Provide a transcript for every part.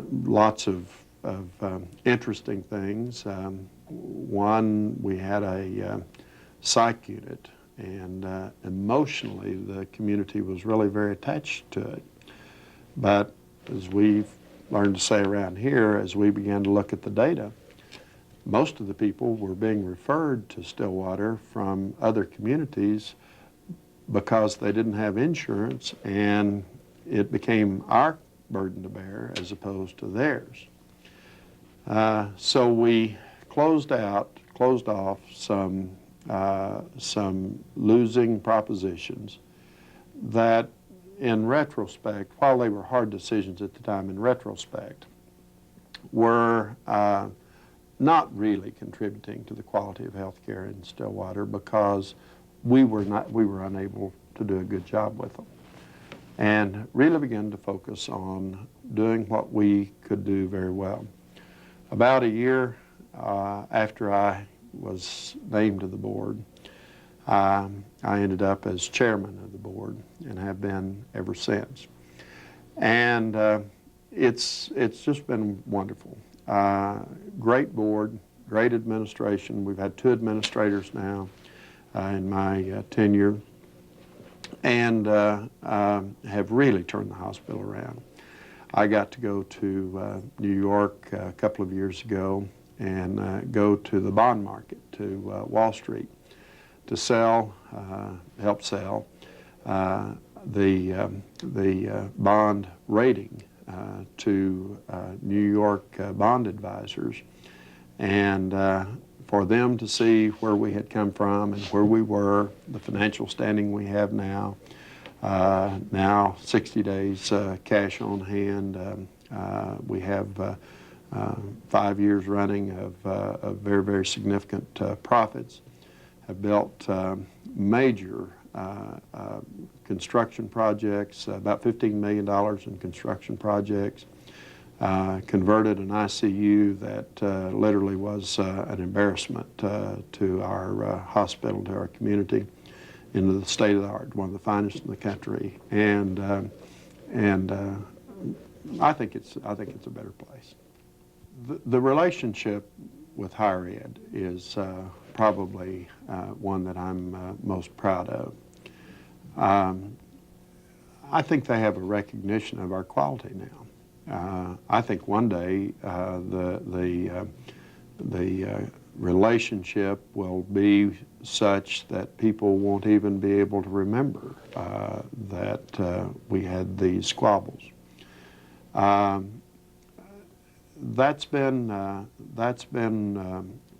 Lots of interesting things. One, we had a psych unit, and emotionally the community was really very attached to it. But as we've learned to say around here, as we began to look at the data, most of the people were being referred to Stillwater from other communities because they didn't have insurance, and it became our burden to bear as opposed to theirs. So we closed off some losing propositions that, in retrospect, while they were hard decisions at the time, in retrospect, were not really contributing to the quality of health care in Stillwater because we were unable to do a good job with them, and really began to focus on doing what we could do very well. About a year after I was named to the board, I ended up as chairman of the board and have been ever since. And it's just been wonderful. Great board, great administration. We've had 2 administrators now in my tenure, and have really turned the hospital around. I got to go to New York a couple of years ago and go to the bond market, to Wall Street, to help sell the bond rating to New York bond advisors, and for them to see where we had come from and where we were, the financial standing we have now. Now 60 days cash on hand. We have 5 years running of very, very significant profits. Have built major construction projects, about $15 million in construction projects. Converted an ICU that literally was an embarrassment to our hospital, to our community, into the state of the art, one of the finest in the country, and I think it's a better place. The relationship with higher ed is probably one that I'm most proud of. I think they have a recognition of our quality now. I think one day the relationship will be such that people won't even be able to remember that we had these squabbles. That's been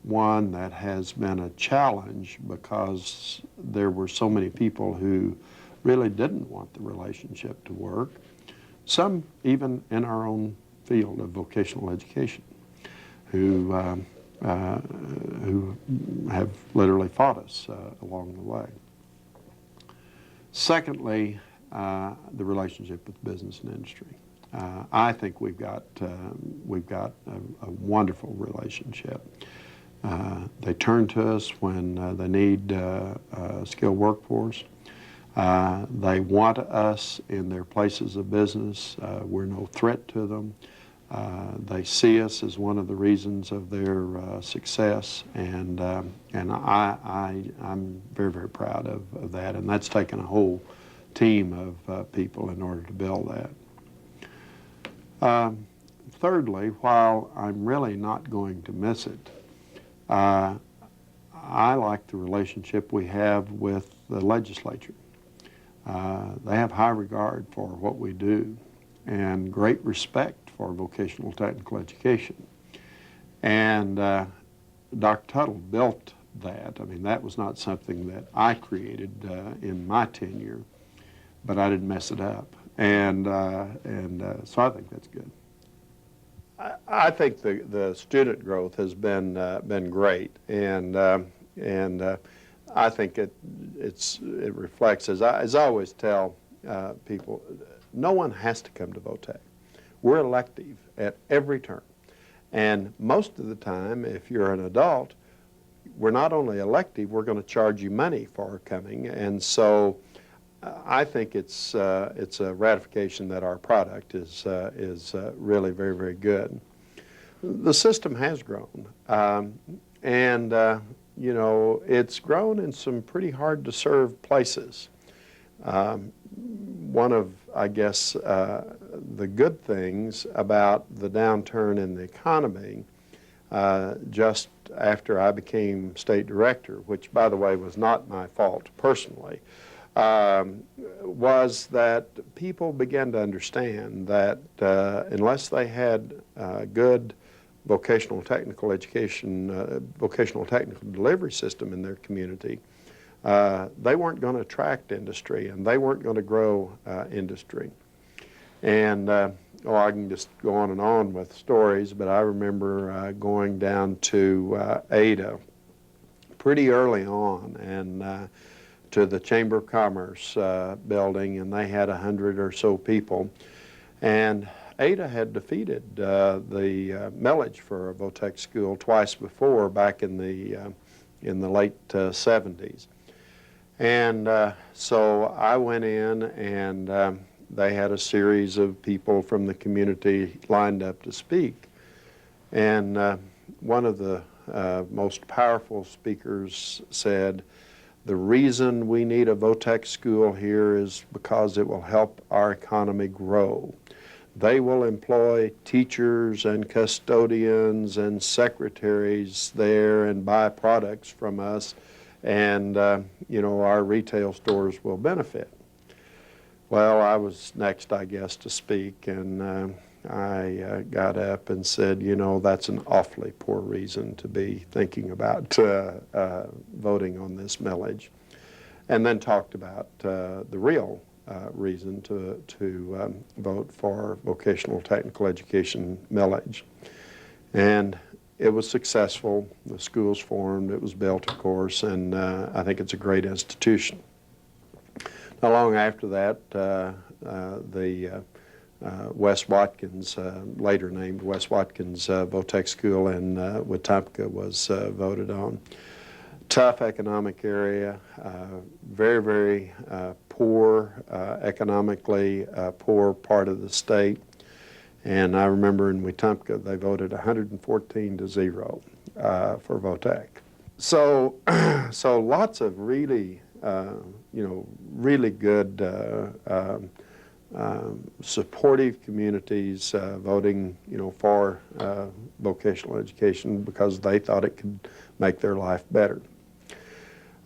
one that has been a challenge because there were so many people who really didn't want the relationship to work. Some even in our own field of vocational education, who have literally fought us along the way. Secondly, the relationship with business and industry. I think we've got a wonderful relationship. They turn to us when they need a skilled workforce. They want us in their places of business. We're no threat to them. They see us as one of the reasons of their success, and I'm very, very proud of that, and that's taken a whole team of people in order to build that. Thirdly, while I'm really not going to miss it, I like the relationship we have with the legislature. They have high regard for what we do and great respect for vocational technical education. And Dr. Tuttle built that. I mean, that was not something that I created in my tenure, but I didn't mess it up. And so I think that's good. I think the student growth has been great, and I think it reflects, as I always tell people, no one has to come to Votech. We're elective at every turn, and most of the time, if you're an adult, we're not only elective, we're going to charge you money for coming, and so I think it's a ratification that our product is really very, very good. The system has grown, and you know, it's grown in some pretty hard to serve places. One of, I guess, the good things about the downturn in the economy just after I became state director, which by the way was not my fault personally, was that people began to understand that unless they had good vocational technical education, vocational technical delivery system in their community, they weren't going to attract industry and they weren't going to grow industry. And oh, I can just go on and on with stories, but I remember going down to Ada pretty early on and to the Chamber of Commerce building, and they had 100 or so people. And Ada had defeated the millage for a Votech school twice before, back in the late 70s. And so I went in, and they had a series of people from the community lined up to speak. And one of the most powerful speakers said, "The reason we need a Votech school here is because it will help our economy grow. They will employ teachers and custodians and secretaries there and buy products from us, and you know, our retail stores will benefit." Well, I was next, I guess, to speak, and I got up and said, you know, that's an awfully poor reason to be thinking about voting on this millage, and then talked about the real reason to vote for vocational technical education millage. And it was successful. The school's formed, it was built, of course, and I think it's a great institution. Not long after that, the Wes Watkins, later named Wes Watkins Votech School in Wetumpka, was voted on. Tough economic area, very, very poor, economically poor part of the state. And I remember in Wetumpka they voted 114-0 for Votech. So, so lots of really, you know, really good supportive communities voting, you know, for vocational education because they thought it could make their life better.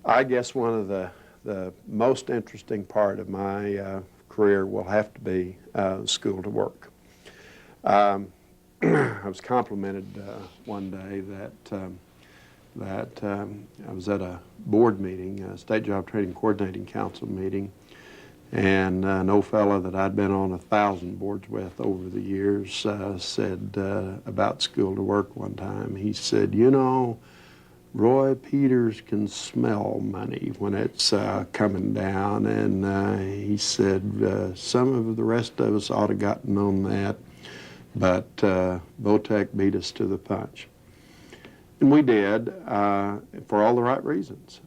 I guess one of the most interesting part of my career will have to be school to work. I was complimented one day that I was at a board meeting, a State Job Training Coordinating Council meeting, and an old fellow that I'd been on 1,000 boards with over the years said about school to work one time, he said, you know, Roy Peters can smell money when it's coming down, and he said some of the rest of us ought to have gotten on that, but Votech beat us to the punch. And we did, for all the right reasons.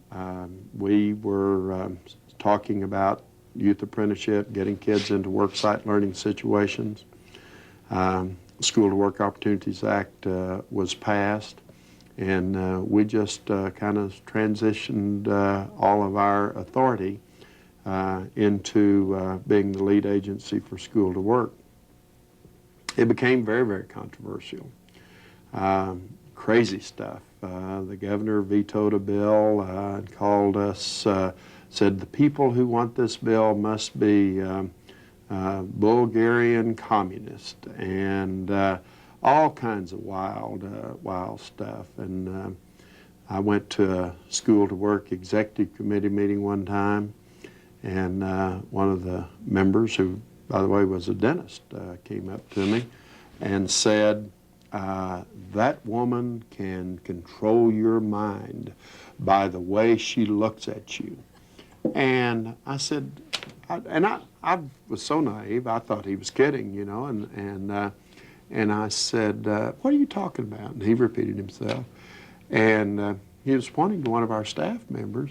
We were talking about youth apprenticeship, getting kids into worksite learning situations. School to Work Opportunities Act was passed, and we just kind of transitioned all of our authority into being the lead agency for School to Work. It became very, very controversial. Crazy stuff. The governor vetoed a bill and called us, said the people who want this bill must be Bulgarian communist, and all kinds of wild stuff. And I went to a School to Work executive committee meeting one time, and one of the members, who by the way was a dentist, came up to me and said, that woman can control your mind by the way she looks at you. And I said, I was so naive, I thought he was kidding, you know, and I said, what are you talking about? And he repeated himself. And he was pointing to one of our staff members,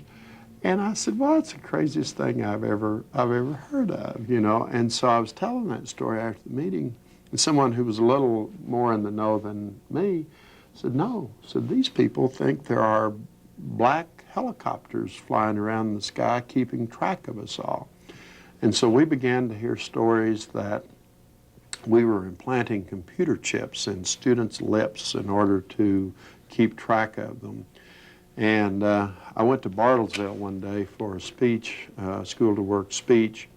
And I said, well, it's the craziest thing I've ever heard of, you know. And so I was telling that story after the meeting, and someone who was a little more in the know than me said, no, said these people think there are black helicopters flying around the sky keeping track of us all. And so we began to hear stories that we were implanting computer chips in students' lips in order to keep track of them. And I went to Bartlesville one day for a speech, School to Work speech,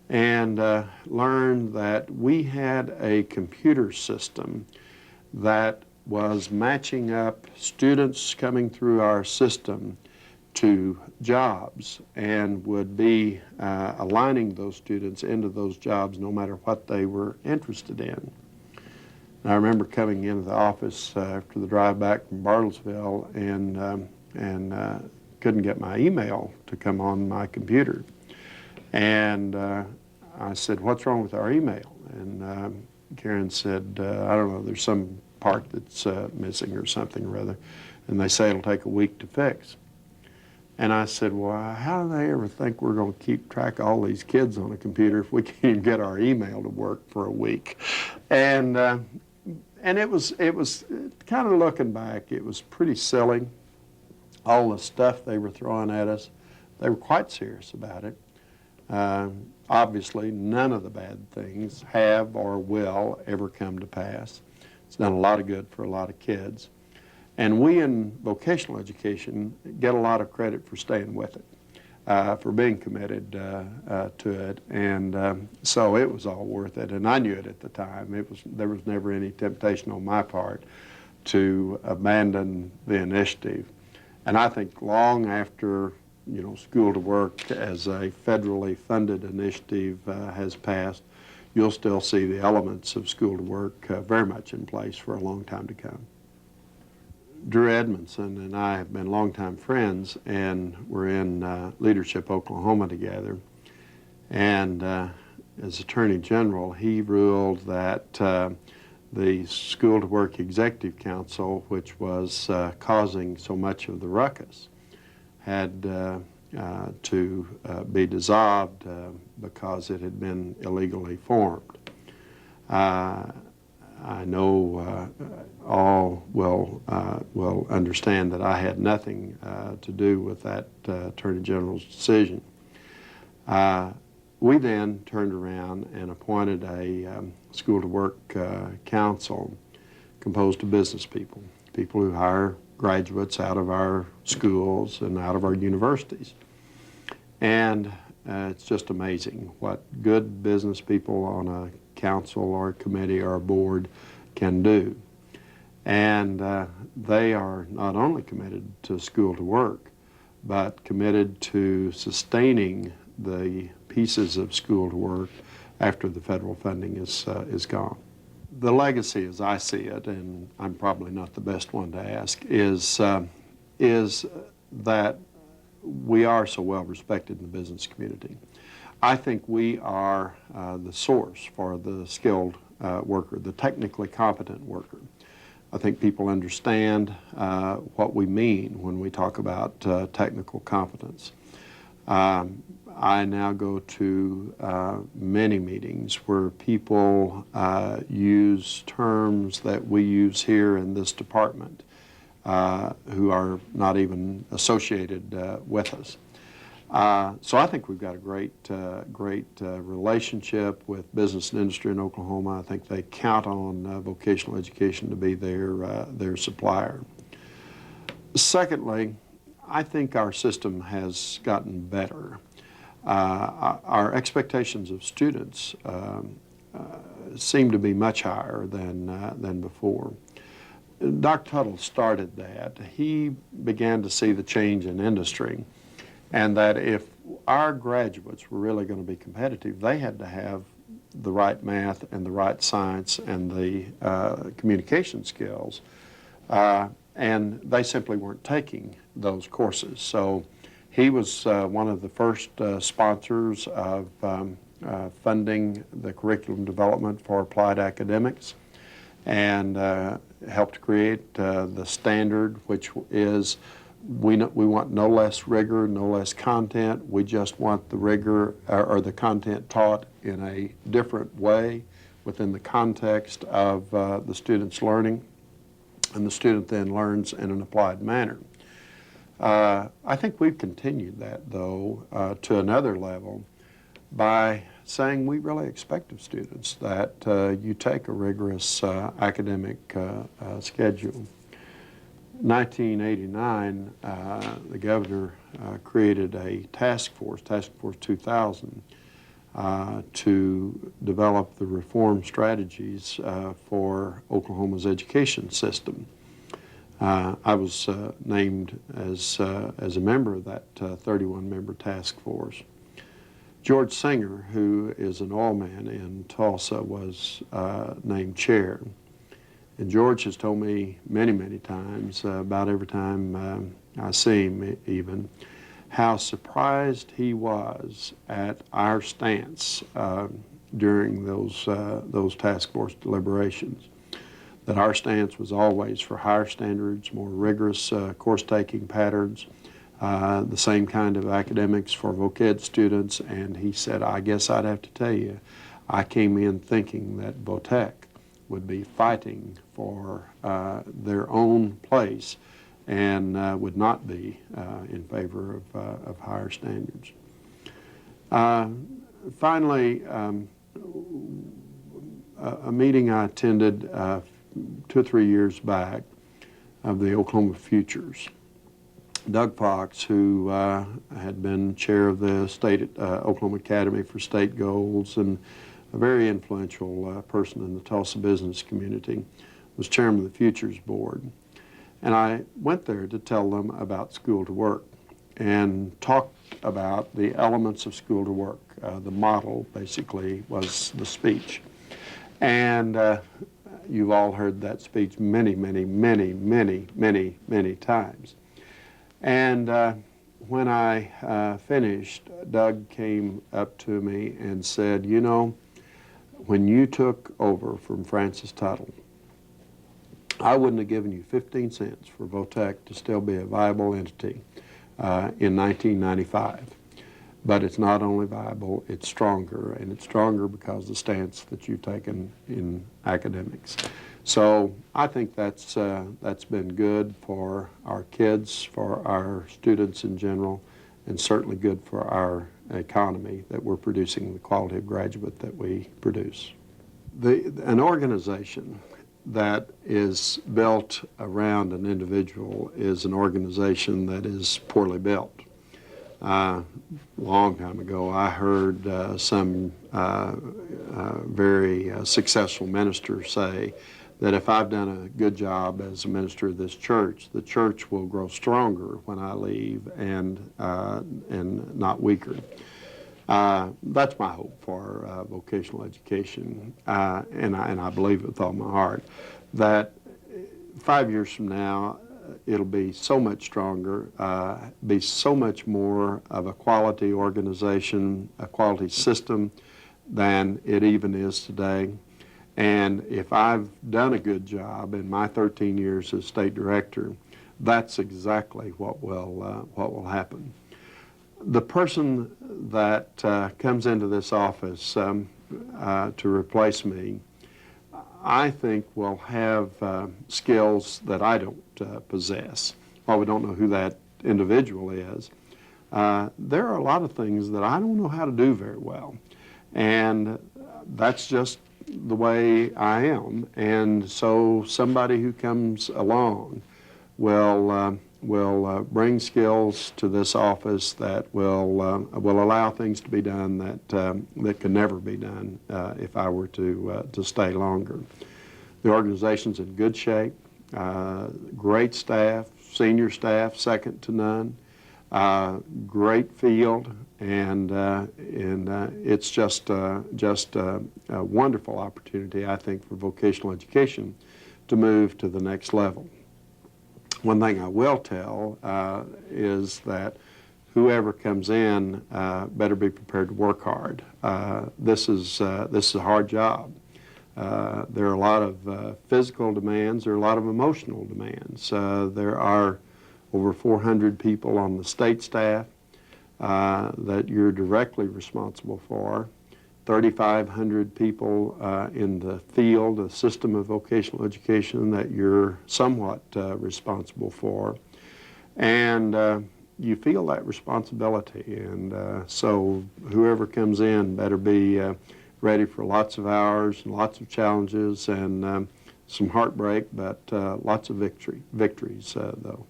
and learned that we had a computer system that was matching up students coming through our system to jobs and would be aligning those students into those jobs no matter what they were interested in. And I remember coming into the office after the drive back from Bartlesville and couldn't get my email to come on my computer. And I said, what's wrong with our email? And Karen said, I don't know, there's some part that's missing or something or other. And they say it'll take a week to fix. And I said, well, how do they ever think we're going to keep track of all these kids on a computer if we can't even get our email to work for a week? And it was kind of looking back, it was pretty silly. All the stuff they were throwing at us, they were quite serious about it. Obviously, none of the bad things have or will ever come to pass. It's done a lot of good for a lot of kids. And we in vocational education get a lot of credit for staying with it, for being committed to it. And so it was all worth it. And I knew it at the time. There was never any temptation on my part to abandon the initiative. And I think long after, you know, School to Work as a federally funded initiative has passed, you'll still see the elements of School to Work very much in place for a long time to come. Drew Edmondson and I have been longtime friends, and we're in Leadership Oklahoma together. And as Attorney General, he ruled that the School to Work Executive Council, which was causing so much of the ruckus, had to be dissolved because it had been illegally formed. I know all will understand that I had nothing to do with that Attorney General's decision. We then turned around and appointed a School to Work council composed of business people, people who hire graduates out of our schools and out of our universities. And it's just amazing what good business people on a council or a committee or a board can do. And they are not only committed to School to Work, but committed to sustaining the pieces of School to Work after the federal funding is gone. The legacy, as I see it, and I'm probably not the best one to ask, is that we are so well respected in the business community. I think we are the source for the skilled worker, the technically competent worker. I think people understand what we mean when we talk about technical competence. I now go to many meetings where people use terms that we use here in this department who are not even associated with us. So I think we've got a great relationship with business and industry in Oklahoma. I think they count on vocational education to be their supplier. Secondly, I think our system has gotten better. Our expectations of students seem to be much higher than before. Dr. Tuttle started that. He began to see the change in industry, and that if our graduates were really going to be competitive, they had to have the right math and the right science and the communication skills, and they simply weren't taking those courses. So he was one of the first sponsors of funding the curriculum development for applied academics, and helped create the standard, which is we want no less rigor, no less content. We just want the rigor or the content taught in a different way within the context of the student's learning, and the student then learns in an applied manner. I think we've continued that, though, to another level by saying we really expect of students that you take a rigorous academic schedule. 1989, the governor created a task force, Task Force 2000, to develop the reform strategies for Oklahoma's education system. I was named as a member of that 31-member task force. George Singer, who is an oil man in Tulsa, was named chair. And George has told me many, many times, about every time I see him even, how surprised he was at our stance during those task force deliberations. That our stance was always for higher standards, more rigorous course-taking patterns, the same kind of academics for voc ed students, and he said, I guess I'd have to tell you, I came in thinking that Votech would be fighting for their own place and would not be in favor of higher standards. Finally, a meeting I attended 2 or 3 years back of the Oklahoma Futures. Doug Fox, who had been chair of the Oklahoma Academy for State Goals and a very influential person in the Tulsa business community, was chairman of the Futures Board. And I went there to tell them about School to Work and talked about the elements of School to Work. The model, basically, was the speech. And you've all heard that speech many, many, many, many, many, many times. And when I finished, Doug came up to me and said, you know, when you took over from Francis Tuttle, I wouldn't have given you 15 cents for Votech to still be a viable entity in 1995. But it's not only viable, it's stronger, and it's stronger because of the stance that you've taken in academics. So I think that's been good for our kids, for our students in general, and certainly good for our economy that we're producing the quality of graduate that we produce. An organization that is built around an individual is an organization that is poorly built. Long time ago, I heard some very successful minister say that if I've done a good job as a minister of this church, the church will grow stronger when I leave and not weaker. That's my hope for vocational education, and I believe it with all my heart, that 5 years from now, it'll be so much stronger, be so much more of a quality organization, a quality system than it even is today. And if I've done a good job in my 13 years as state director, that's exactly what will happen. The person that comes into this office to replace me, I think will have skills that I don't possess. While we don't know who that individual is, there are a lot of things that I don't know how to do very well. And that's just the way I am. And so somebody who comes along will bring skills to this office that will allow things to be done that could never be done if I were to stay longer. The organization's in good shape, great staff, senior staff, second to none, great field, and it's just a wonderful opportunity, I think, for vocational education to move to the next level. One thing I will tell is that whoever comes in better be prepared to work hard. This is a hard job. There are a lot of physical demands. There are a lot of emotional demands. There are over 400 people on the state staff that you're directly responsible for, 3,500 people in the field, the system of vocational education that you're somewhat responsible for. And you feel that responsibility, and so whoever comes in better be ready for lots of hours and lots of challenges and some heartbreak, but lots of victories though.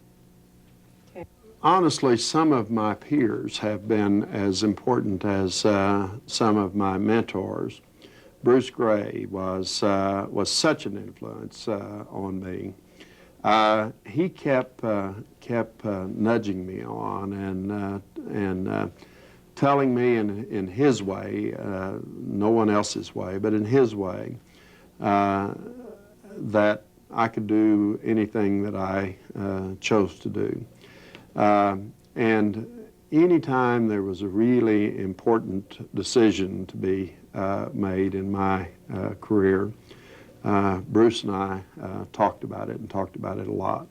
Okay. Honestly, some of my peers have been as important as some of my mentors. Bruce Gray was such an influence on me. He kept nudging me on and telling me in his way, no one else's way, but in his way, that I could do anything that I chose to do. And anytime there was a really important decision to be made in my career, Bruce and I talked about it a lot.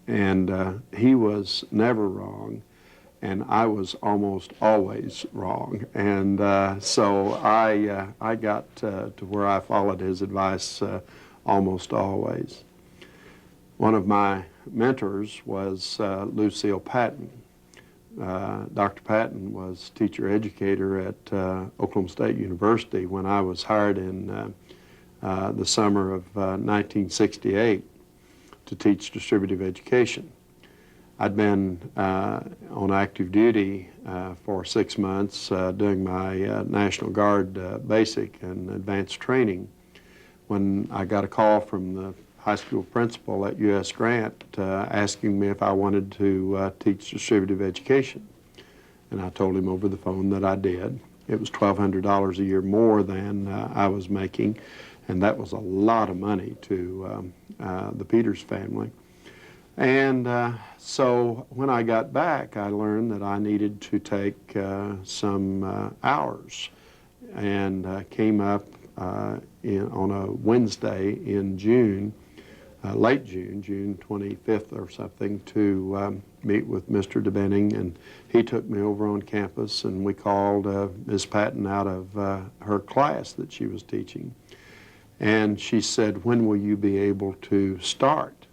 And he was never wrong, and I was almost always wrong. And so I got to where I followed his advice almost always. One of my mentors was Lucille Patton. Dr. Patton was teacher educator at Oklahoma State University when I was hired in the summer of 1968 to teach distributive education. I'd been on active duty for 6 months doing my National Guard basic and advanced training when I got a call from the high school principal at U.S. Grant asking me if I wanted to teach distributive education. And I told him over the phone that I did. It was $1,200 a year more than I was making, and that was a lot of money to the Peters family. And so when I got back, I learned that I needed to take some hours, and came up on a Wednesday in June, late June, June 25th or something, to meet with Mr. DeBenning, and he took me over on campus, and we called Ms. Patton out of her class that she was teaching. And she said, "When will you be able to start?"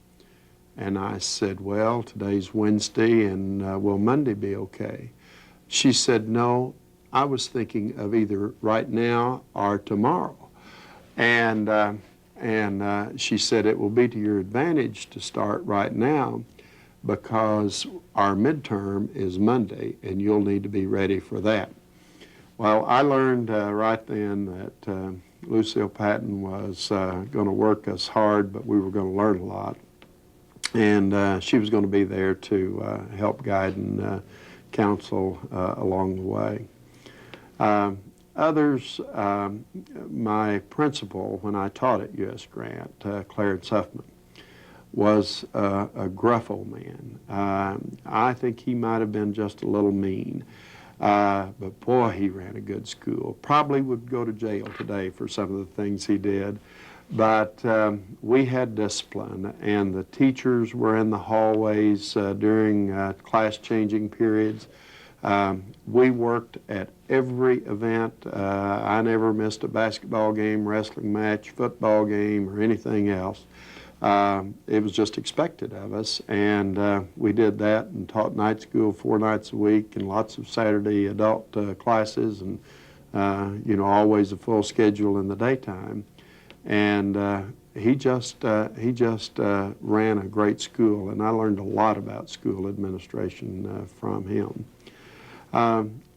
And I said, "Well, today's Wednesday, and will Monday be okay?" She said, "No, I was thinking of either right now or tomorrow." And she said, "It will be to your advantage to start right now because our midterm is Monday, and you'll need to be ready for that." Well, I learned right then that Lucille Patton was going to work us hard, but we were going to learn a lot. And she was going to be there to help guide and counsel along the way. Others, my principal when I taught at U.S. Grant, Clarence Huffman, was a gruff old man. I think he might have been just a little mean. But boy, he ran a good school. Probably would go to jail today for some of the things he did. But we had discipline, and the teachers were in the hallways during class-changing periods. We worked at every event. I never missed a basketball game, wrestling match, football game, or anything else. It was just expected of us, and we did that and taught night school 4 nights a week and lots of Saturday adult classes, and you know, always a full schedule in the daytime. And he just ran a great school, and I learned a lot about school administration from him.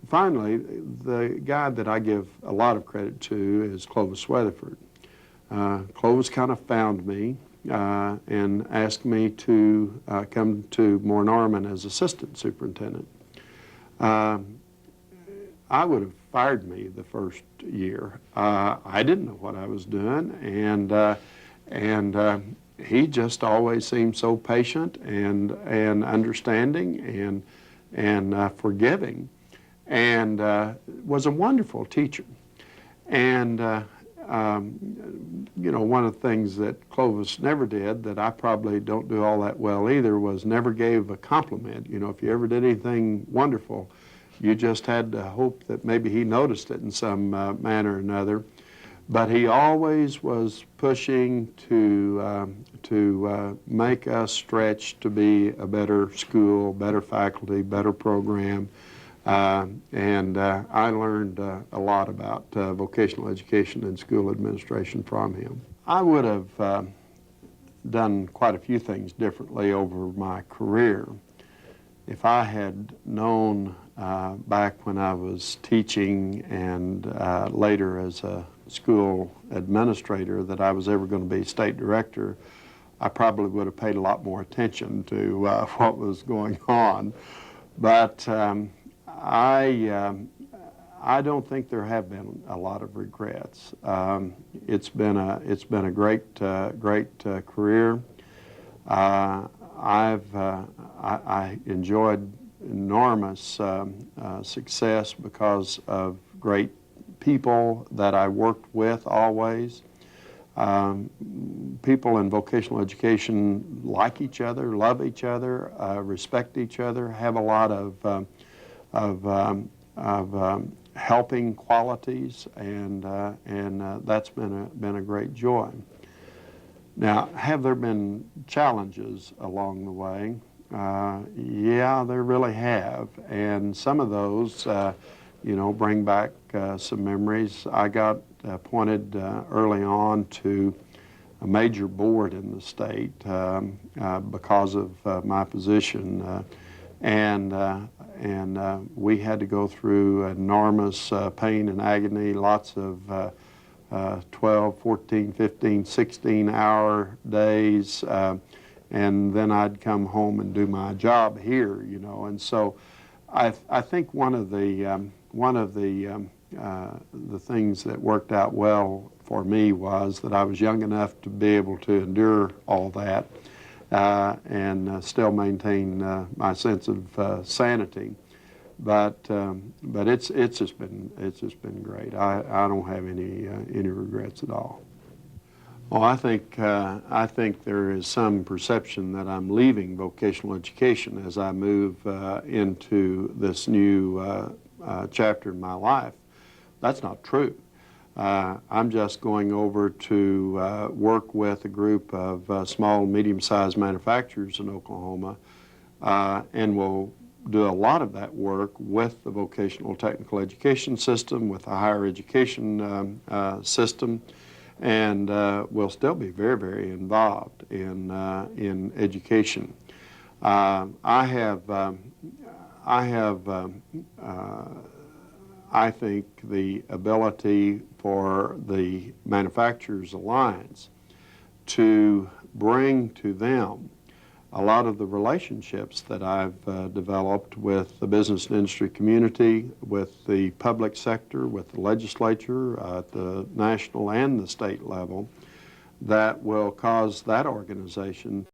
Finally, the guy that I give a lot of credit to is Clovis Weatherford. Clovis kind of found me and asked me to come to Moore Norman as assistant superintendent. I would have fired me the first year. I didn't know what I was doing, and he just always seemed so patient and understanding and forgiving, and was a wonderful teacher. And you know, one of the things that Clovis never did, that I probably don't do all that well either, was never gave a compliment. You know, if you ever did anything wonderful, you just had to hope that maybe he noticed it in some manner or another. But he always was pushing to make us stretch to be a better school, better faculty, better program. And I learned a lot about vocational education and school administration from him. I would have done quite a few things differently over my career. If I had known back when I was teaching and later as a school administrator that I was ever going to be state director, I probably would have paid a lot more attention to what was going on. But I don't think there have been a lot of regrets. It's been a great career. I enjoyed enormous success because of great people that I worked with always. People in vocational education like each other, love each other, respect each other, have a lot of helping qualities, and that's been a great joy. Now, have there been challenges along the way? Yeah, there really have, and some of those, you know, bring back some memories. I got appointed early on to a major board in the state because of my position, and we had to go through enormous pain and agony, lots of 12, 14, 15, 16-hour days, and then I'd come home and do my job here, you know. And so I think one of the things that worked out well for me was that I was young enough to be able to endure all that and still maintain my sense of sanity. But it's just been great. I don't have any regrets at all. Well, I think there is some perception that I'm leaving vocational education as I move into this new chapter in my life. That's not true. I'm just going over to work with a group of small and medium-sized manufacturers in Oklahoma, and will do a lot of that work with the vocational technical education system, with the higher education system, and will still be very, very involved in education. I think the ability for the Manufacturers Alliance to bring to them a lot of the relationships that I've developed with the business and industry community, with the public sector, with the legislature at the national and the state level, that will cause that organization